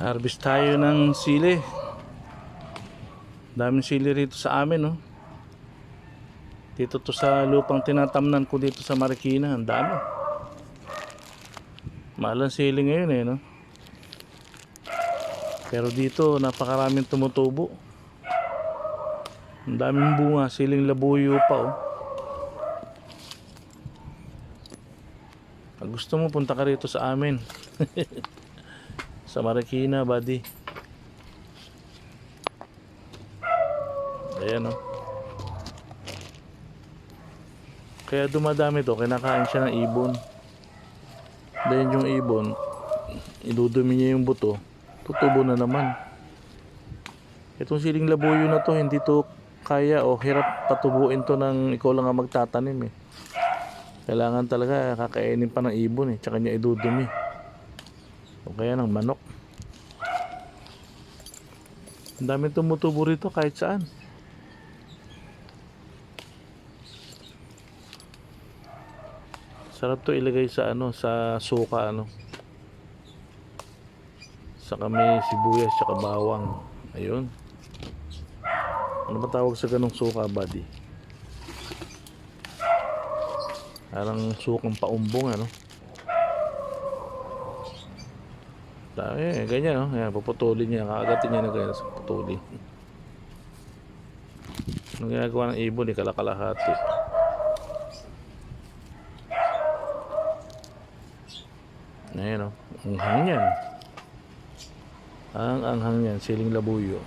Harvest tayo ng sili. Daming sili rito sa amin, no? Dito to sa lupang tinatamnan ko dito sa Marikina. Ang dami. Mahal ang sili ngayon, eh, no? Pero dito, napakaraming tumutubo. Ang daming bunga. Siling labuyo pa, oh. Pag gusto mo, punta ka rito sa amin. Sa Marikina, buddy. Ayan, oh. Kaya dumadami to, kinakain siya ng ibon. Dahil yung ibon, idudumi niya yung buto, tutubo na naman. Itong siling labuyo na to, hindi to kaya o hirap patubuin to ng ikaw lang ang magtatanim, eh. Kailangan talaga kakainin pa ng ibon, eh, tsaka niya idudumi. O kaya ng manok. Ang daming tumutubo rito kahit saan. Sarap to ilagay sa ano, sa suka, ano. Sa kami sibuyas tsaka bawang. Ayun. Ano ba tawag sa ganong suka, buddy? Parang sukang paumbong, ano. Dami, ganyan, no? Ayan, puputulin niya, kakagatin niya na ganyan sa putulin. Anong ginagawa ng ibon, eh, kalakalahati. Ayan, no? Ang anghang yan. Ang anghang yan, siling labuyo.